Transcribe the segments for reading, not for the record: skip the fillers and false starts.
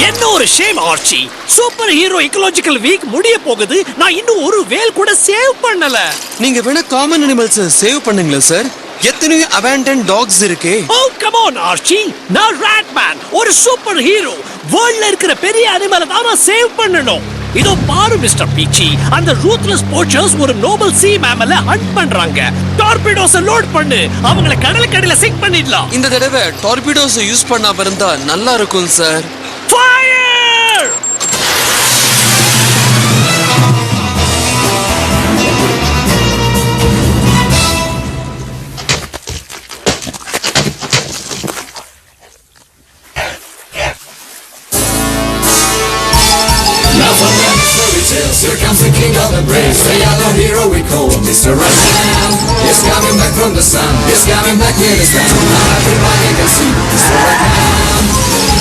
என்ன ஒரு shame arch. Super hero ecological week முடிய போகுது, நான் இன்னும் ஒரு வேல் கூட சேவ் பண்ணல. நீங்க வேணா காமன் அனிமல்ஸ் சேவ் பண்ணுங்களா சார்? எத்தனையோ அபேண்டன்ட் டாக்ஸ் இருக்கு. ஓ கம் ஆன் ஆர்ச்சி, நான் ராட்மேன், ஒரு சூப்பர் ஹீரோ. வேர்ல்ட்ல இருக்கிற பெரிய அனிமலை தான் நான் சேவ் பண்ணணும். இதோ பாரு மிஸ்டர் பீச்சி, அந்த ரூத்லெஸ் போச்சர்ஸ் ஒரு நோபல் சீ மேமலை ஹண்ட் பண்றாங்க. டார்பிடோஸ் லோட் பண்ணு, அவங்கள கடலுக்கடியில சிங்க் பண்ணிடலாம். இந்த தடவை டார்பிடோஸ் யூஸ் பண்ணாம இருந்தா நல்லா இருக்கும் sir. Fire! Here comes the king of the brave, the yellow hero we call Mr. Ratman. He's coming back from the sun, he's coming back with his band. Now everybody can see Mr. Ratman.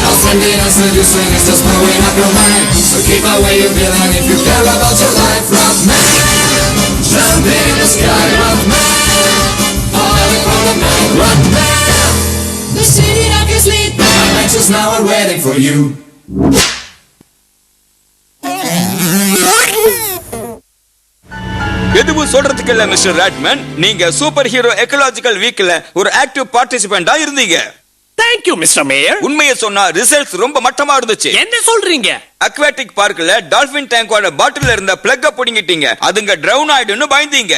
Outstanding and seducing, it's just blowing up your mind. So keep away your villain if you care about your life. Ratman, jump in the sky, Ratman. Falling from the moon, Ratman. The city rock is lit, my adventures now are waiting for you. எதுவும் சொல்றதுக்கு இல்ல mister ராட்மேன். நீங்க super hero ecological வீக்ல ஒரு active பார்ட்டிசிபெண்டா இருந்தீங்க. Thank you mister mayor. உண்மையை சொன்னா results ரொம்ப மட்டமா இருந்துச்சு. என்ன சொல்றீங்க? அக்வாட்டிக் பார்க்ல டால்பின் டேங்கோட பாட்டில்ல இருந்த பிளக்க புடிங்கிட்டீங்க. அதுங்க ட்ரவுன் ஆயிடுன்னு பயந்தீங்க.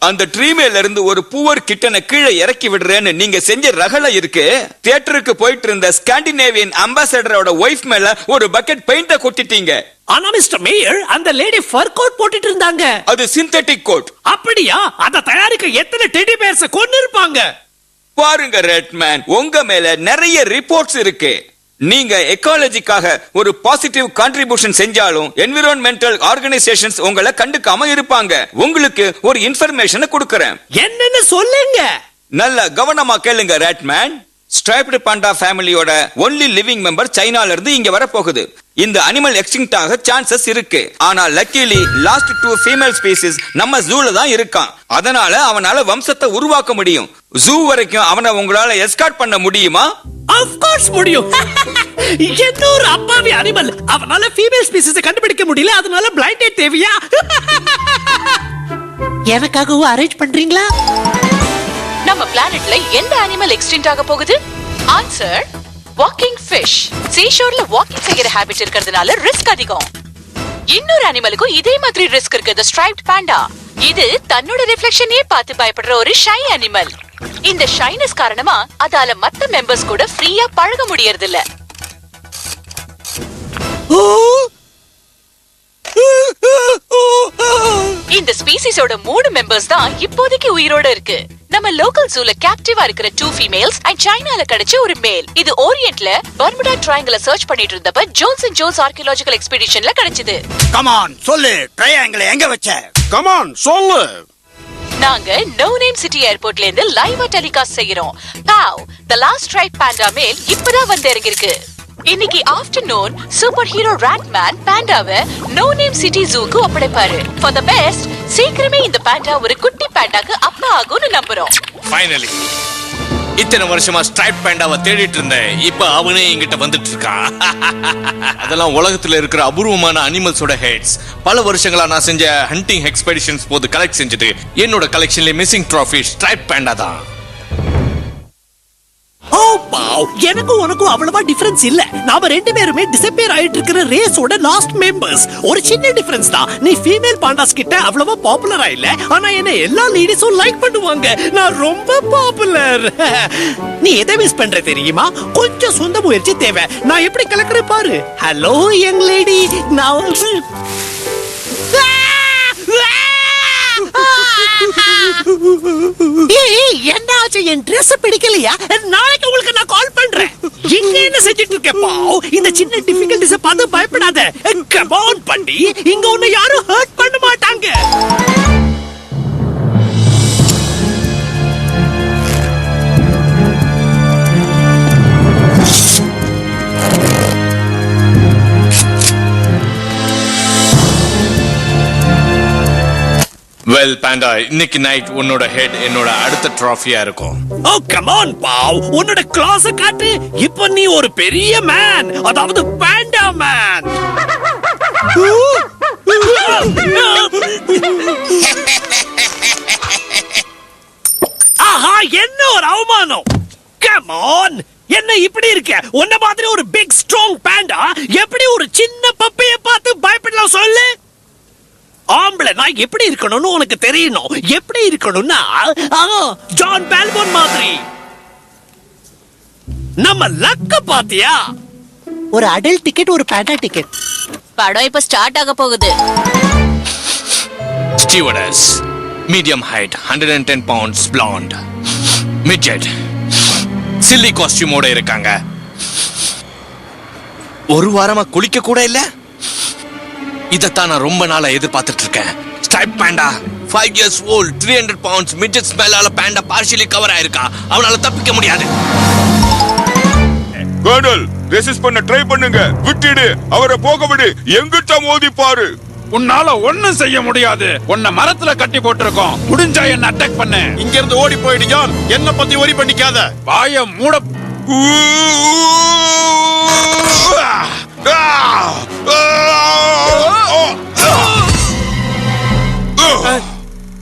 அந்த ட்ரீமேல இருந்து ஒரு பூவர் கிட்டனை கீழே இறக்கி விடுறேன்னு நீங்க செஞ்ச ரகல இருக்கு. தியேட்டருக்கு போயிட்டு இருந்த ஸ்காண்டினேவியன் அம்பாசடரோட ஒய்ஃப் மேல ஒரு பக்கெட் பெயிண்ட கொட்டிட்டீங்க. ஆனா மிஸ்டர் மேயர், அந்த லேடி ஃபர் கோட் போட்டுட்டு இருந்தாங்க. அது சிந்தெட்டிக் கோட். அப்படியா? அத தயாரிக்க எத்தனை டெடி பேர்ஸ் கொன்னிருப்பாங்க. பாருங்க ரெட்மேன், உங்க மேல நிறைய ரிப்போர்ட்ஸ் இருக்கு. நீங்க எக்காலஜிக்காக ஒரு பாசிட்டிவ் கான்ட்ரிபியூஷன் செஞ்சாலும் என்விரான்மெண்டல் ஆர்கனைசேஷன்ஸ் உங்களை கண்டுக்காம இருப்பாங்க. உங்களுக்கு ஒரு இன்ஃபர்மேஷனை கொடுக்கறேன். என்னன்னு சொல்லுங்க. நல்ல கவனமா கேளுங்க ராட்மேன். ஸ்ட்ரைப்டு பாண்டா ஃபேமிலியோட ஒன்லி லிவிங் மெம்பர் சைனால இருந்து இங்க வர போகுது. இந்த அனிமல் எக்ஸ்டிங்க்ட் ஆக சான்சஸ் இருக்கு. ஆனா லக்கிலி லாஸ்ட் 2 ஃபீமேல் ஸ்பீசிஸ் நம்ம ஜூல தான் இருக்கான். அதனால அவனால வம்சத்தை உருவாக்க முடியும். ஜூ வரைக்கும் அவனை உங்களால எஸ்கார்ட் பண்ண முடியுமா? ஆஃப் கோர்ஸ் முடியும். என்ன ஒரு அப்பாவி அனிமல், அவனால ஃபீமேல் ஸ்பீசிஸ் கண்டுபிடிக்க முடியல, அதனால பிளைண்ட் டேட் தேவையா? எனக்காகவும் அரேஞ்ச் பண்றீங்களா? நம்ம பிளானட்ல எந்த அனிமல் எக்ஸ்டிங்க்ட் ஆக போகுது? Answer walking fish. சீஷோர்ல வாக்கிங் செய்யற ஹாபிட் இருக்கிறதுனால ரிஸ்க் அதிகம். இன்னொரு அனிமலுக்கும் இதே மாதிரி ரிஸ்க் இருக்கு, தி ஸ்ட்ரைப்ட் பாண்டா. இது தன்னோட ரிஃப்ளெக்ஷனே பார்த்து பயப்படுற ஒரு ஷை அனிமல். இந்த ஷைனஸ் காரணமா அதால மத்த மெம்பர்ஸ் கூட ஃப்ரீயா பழக முடியறது இல்ல. இந்த ஸ்பீசிஸோட 3 மெம்பர்ஸ் தான் இப்போதைக்கு உயிரோட இருக்கு. நம்ம லோக்கல் ஜூல கேப்டிவா இருக்கிற 2 ஃபீமேல்ஸ் அண்ட் சைனால கிடைச்ச ஒரு மேல். இது ஓரியன்ட்ல பர்முடா ட்ரையாங்கிள சர்ச் பண்ணிட்டு இருந்தப்ப ஜோன்ஸ் அண்ட் ஜோன்ஸ் ஆர்கியாலஜிக்கல் எக்ஸ்பெடிஷன்ல கிடைச்சது. கம் ஆன் சொல்லு, ட்ரையாங்கிள எங்க வச்ச? கம் ஆன் சொல்லு. நாங்க நோ நேம் சிட்டி ஏர்போர்ட்ல இருந்து லைவா டெலிகாஸ்ட் செய்யறோம். Po, the last stripe panda மேல் இப்பதான் வந்து இறங்கிருக்கு. இன்னைக்கு ஆஃப்டர்நூன் சூப்பர் ஹீரோ ராட்மேன் பாண்டாவை நோ நேம் சிட்டி ஜூக்கு ஒப்படைப்பாரு. ஃபார் தி பெஸ்ட், சீக்கிரமே இந்த பாண்டா ஒரு குட்டி பாண்டாக்கு அப்பா ஆகும்னு நம்புறோம். ஃபைனலி இத்தனை வருஷமா ஸ்ட்ரைப் பாண்டாவை தேடிட்டு இருந்தேன். இப்ப அவனே என்கிட்ட வந்துட்டு இருக்கான். அதெல்லாம் உலகத்துல இருக்கிற அபூர்வமான அனிமல்ஸோட ஹெட்ஸ். பல வருஷங்களா நான் செஞ்ச ஹண்டிங் எக்ஸ்பெடிஷன்ஸ் போது கலெக்ட் செஞ்சது. என்னோட கலெக்ஷன்ல மிஸ்ஸிங் ட்ராஃபி ஸ்ட்ரைப் பாண்டா தான். ஓ வாவ், எனக்கும் உனக்கும் அவ்வளவா டிஃபரன்ஸ் இல்ல. நாம ரெண்டு பேருமே டிசப்பியர் ஆயிட்டு இருக்கிற ரேஸோட லாஸ்ட் மெம்பர்ஸ். ஒரு சின்ன டிஃபரன்ஸ் தான், நீ ஃபீமேல் பாண்டாஸ் கிட்ட அவ்வளவா பாப்புலரா இல்ல, ஆனா என்ன எல்லா லேடிஸும் லைக் பண்ணுவாங்க. நான் ரொம்ப பாப்புலர். நீ எதை மிஸ் பண்ற தெரியுமா? கொஞ்சம் சொந்த முயற்சி தேவை. நான் எப்படி கலக்குறேன் பாரு. ஹலோ யங் லேடி, நான் என்னாச்சு? என் ட்ரெஸ் பிடிக்கலையா? நாளைக்கு உங்களுக்கு நான் கால் பண்றேன். இங்க என்ன செஞ்சிட்டு இருக்கேப்பா? இந்த சின்ன டிஃபிகல்டிஸ பார்த்து பயப்படாத. கம் ஆன் பண்டி, இங்க உன்னை யாரும் ஹர்ட் பண்ண மாட்டாங்க. வெல் பாண்டா, இன்னைக்கு நைட் உன்னோட ஹெட் என்னோட அடுத்த ட்ராஃபியா இருக்கும். ஓ கம் ஆன் பாவ், உன்னோட கிளாஸ் காட்டு. இப்போ நீ ஒரு பெரிய மேன், அதாவது பாண்டா மேன். ஆஹா, என்ன ஒரு அவமானம். கம் ஆன், என்ன இப்படி இருக்க? உன்ன மாதிரி ஒரு பிக் ஸ்ட்ராங் பாண்டா எப்படி ஒரு சின்ன பப்பியை பார்த்து பயப்படலாம் சொல்லு? ஆம்பளை நான் எப்படி இருக்கணும்னு உனக்கு தெரியணும். எப்படி இருக்கணும்னா ஜான் பால்போன் மாதிரி. நம்ம லக்க பாத்தியா? ஒரு அடல்ட் டிக்கெட், ஒரு பேண்டா டிக்கெட். படம் இப்ப ஸ்டார்ட் ஆக போகுது. Stewardess, medium height, 110 pounds, blonde, midget, silly காஸ்டியூமோட இருக்காங்க. ஒரு வாரமா குளிக்க கூட இல்ல. இதத்தான் நான் ரொம்ப நாளா எதிர்பார்த்துட்டு இருக்கேன். Stripe panda, 5 years old, 300 pounds, midget ஸ்மெல்லால பாண்டா பார்ஷியலி கவர் ஆயிருக்கா. அவனால தப்பிக்க முடியாது. கர்னல், ரெசிஸ்ட் பண்ண ட்ரை பண்ணுங்க. விட்டுடு, அவரை போக விடு. எங்கிட்ட மோதி பாரு. உன்னால ஒண்ணும் செய்ய முடியாது. உன்னை மரத்துல கட்டி போட்டிருக்கோம். முடிஞ்சா என்ன அட்டாக் பண்ணு. இங்க இருந்து ஓடி போயிடு ஜான். என்ன பத்தி worry பண்ணிக்காத. வாய மூட.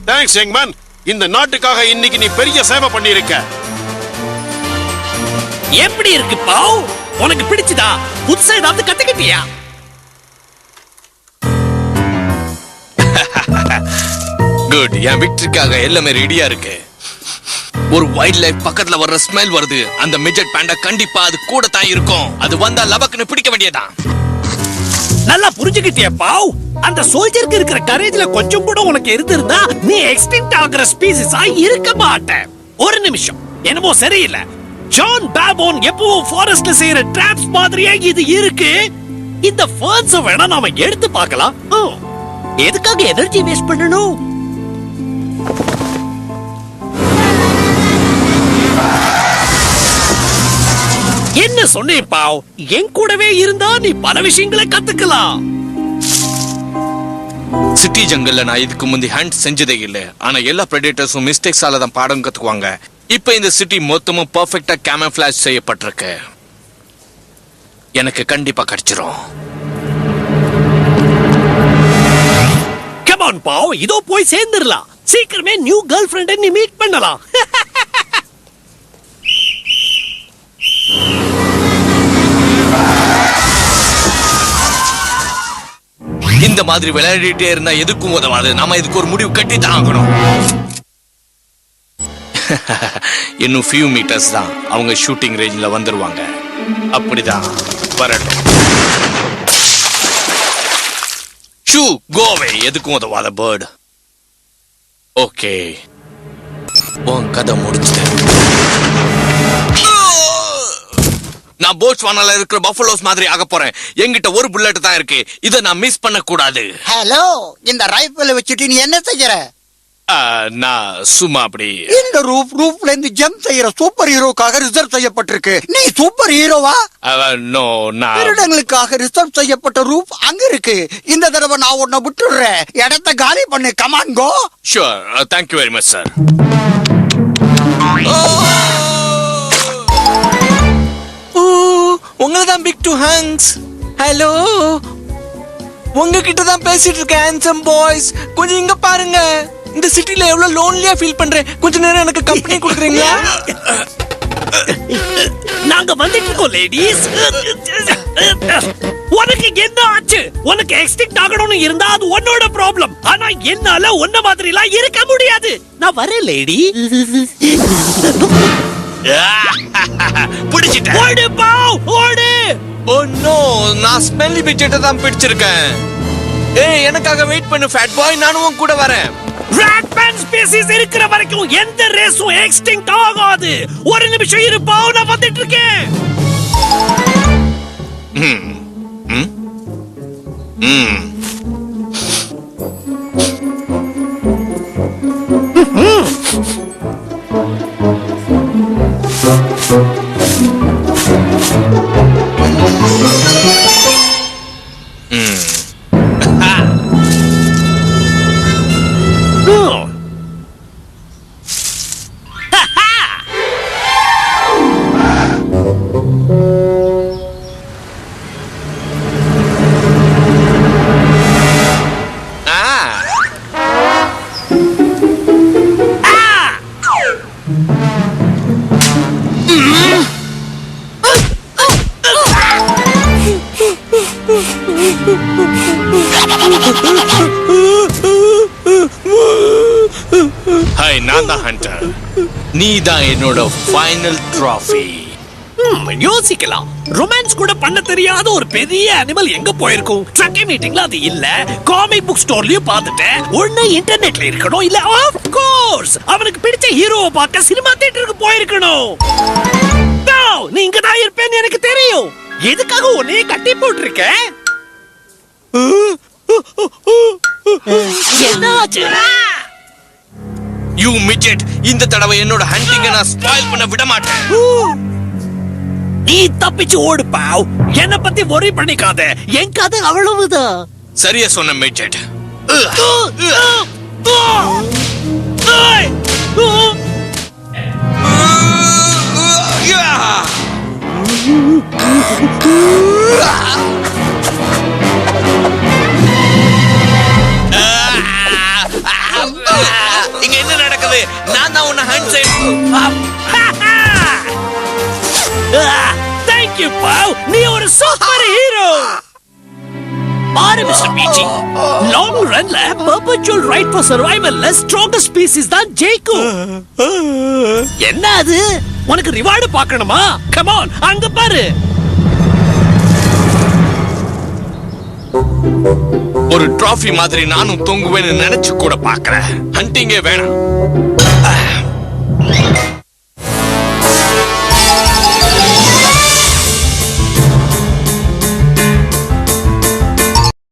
தேங்க்ஸ் யங்மேன். இந்த நாட்டுக்காக இன்னைக்கு நீ பெரிய சேவை பண்ணிருக்க. எப்படி இருக்கு பாவ்? உனக்கு பிடிச்சதா? புதுசா ஏதாவது கத்துக்கிட்டியா? குட், என் விக்டரிக்காக எல்லாமே ரெடியா இருக்கு. ஒரு வைல்ட் லைஃப் பக்கத்துல வர்ற ஸ்மெல் வருது. அந்த மிட்ஜெட் பாண்டா கண்டிப்பா அது கூட தான் இருக்கும். அது வந்தா லபக்குன்னு பிடிக்க வேண்டியதான். நல்லா புரிஞ்சுக்கிட்டியா பாவ்? அந்த சோல்ஜருக்கு இருக்கிற கரேஜ்ல கொஞ்சம் கூட உனக்கு இருந்திருந்தா நீ எக்ஸ்டிங்க்ட் ஆகுற ஸ்பீசிஸா இருக்க மாட்ட. ஒரு நிமிஷம், என்னமோ சரியில்லை. ஜான் பால்போன் எப்பவும் ஃபாரஸ்ட்ல செய்யற ட்ராப்ஸ் மாதிரியே இது இருக்கு. இந்த ஃபர்ன்ஸ் வேணா நாம எடுத்து பார்க்கலாம். எதுக்காக எனர்ஜி வேஸ்ட் பண்ணணும்? என்ன சொன்னேன் பாவ்? என் கூடவே இருந்தா நீ பல விஷயங்களை கத்துக்கலாம். சிட்டி ஜங்கல்ல நான் இதுக்கு முந்தி ஹண்ட் செஞ்சதே இல்ல. ஆனா எல்லா பிரெடேட்டர்ஸும் மிஸ்டேக்ஸால தான் பாடம் கத்துக்குவாங்க. இப்ப இந்த சிட்டி மொத்தமும் பெர்ஃபெக்ட்டா கேமஃப்ளாஜ் செய்யப்பட்டிருக்கு. எனக்கு கண்டிப்பா கிடைச்சிரும். கம் ஆன் பாவ், இதோ போய் சேர்ந்துடலாம். சீக்கிரமே நியூ கேர்ள் ஃப்ரெண்டை நீ மீட் பண்ணலாம். இந்த மாதிரி விளையாடிட்டே இருந்தா எதுக்கும் உதவாது. நாம இதுக்கு ஒரு முடிவு கட்டி தான் ஆகணும். இன்னும் few meters தான் அவங்க ஷூட்டிங் ரேஞ்ச்ல வந்துருவாங்க. அப்படிதான் வரட்டும். ஷூ கோவே, எதுக்கும் உதவாத பேர்ட். ஓகே, உன் கதை முடிச்சுட்டு நான் போட்ஸ்வானால இருக்கிற பஃபலோஸ் மாதிரி ஆக போறேன். என்கிட்ட ஒரு புல்லட் தான் இருக்கு. இதை நான் மிஸ் பண்ண கூடாது. ஹலோ, இந்த ரைபிள் வச்சுட்டு நீ என்ன செய்யற? நான் சும்மா அப்படி. இந்த ரூஃப்ல இருந்து ஜம்ப் செய்யற சூப்பர் ஹீரோக்காக ரிசர்வ் செய்யப்பட்டிருக்கு. நீ சூப்பர் ஹீரோவா? நோ, நான் திருடங்களுக்காக ரிசர்வ் செய்யப்பட்ட ரூஃப் அங்க இருக்கு. இந்த தடவை நான் உன்னை விட்டுடுறேன். இடத்தை காலி பண்ணு. Come on go. Sure, thank you very much sir. உங்களதான் பிக் டூ ஹேங்க்ஸ். ஹலோ, உங்ககிட்ட தான் பேசிட்டு இருக்கேன் ஹேண்ட்சம் பாய்ஸ். கொஞ்சம் இங்க பாருங்க. இந்த சிட்டில எவ்வளவு லோன்லியா ஃபீல் பண்றேன். கொஞ்ச நேரம் எனக்கு கம்பெனி கொடுக்குறீங்களா? நாங்க வந்துட்டு இருக்கோம் லேடிஸ். உனக்கு என்ன ஆச்சு? உனக்கு எக்ஸ்டிங்க்ட் ஆகணும்னு இருந்தா அது உன்னோட ப்ராப்ளம். ஆனா என்னால உன்ன மாதிரி எல்லாம் இருக்க முடியாது. நான் வரேன் லேடி. பிடிச்சிட்டேன். ஓடு பாவ், ஓடு. ஓ நோ, நான் ஸ்மெல்லி பிச்சட்ட தான் பிடிச்சிருக்கேன். ஏய், எனக்காக வெயிட் பண்ணு ஃபேட் பாய். நானும் உன் கூட வரேன். ராட்மேன் ஸ்பீசிஸ் இருக்கிற வரைக்கும் எந்த ரேஸும் எக்ஸ்டிங்க்ட் ஆகாது. ஒரு நிமிஷம் இரு பாவ், நான் வந்துட்டு இருக்கேன். ஹாய், நான் தான் ஹண்டர். நீ தான் என்னோட ஃபைனல் ட்ராஃபி. யோசிக்கலாம். ரொமான்ஸ் கூட பண்ண தெரியாத ஒரு பெரிய அனிமல் எங்க போயிருக்கும்? ட்ரக்கி மீட்டிங்ல அது இல்ல. காமிக் புக் ஸ்டோர்லயும் பார்த்துட்டேன். ஒண்ணு இன்டர்நெட்ல இருக்கணும், இல்ல ஆஃப் கோர்ஸ் அவனுக்கு பிடிச்ச ஹீரோவை பார்க்க சினிமா தியேட்டருக்கு போயிருக்கணும். நீ இங்க தான் இருப்பேன்னு எனக்கு தெரியும். எதுக்காக உன்னையே கட்டி போட்டிருக்க? என்னாச்சு? யூ மிட்ஜெட், இந்த தடவை என்னோட ஹண்டிங்க நான் ஸ்பாயில் பண்ண விட மாட்டேன். நீ தப்பிச்சு ஓடு பாவ். என்ன பத்தி worry பண்ணிக்காத. என் கதை அவ்வளவுதான். சரியா சொன்ன மிட்ஜெட். இங்க என்ன நடக்குது? நான் தான் உன்னை ஹண்ட் Thank you, பாவ். நீ ஒரு சூப்பர் ஹீரோ. பாரு மிஸ்டர் பீச்சி, லாங் ரன்ல perpetual right for survivalல strongest species தான் ஜெயிக்கும். என்ன அது? உனக்கு ரிவார்டு பார்க்கணுமா? Come on, அங்க பாரு. ஒரு டிராஃபி மாதிரி நானும் தொங்குவேன்னு நினைச்சு கூட பார்க்கல. ஹண்டிங்கே வேணாம்.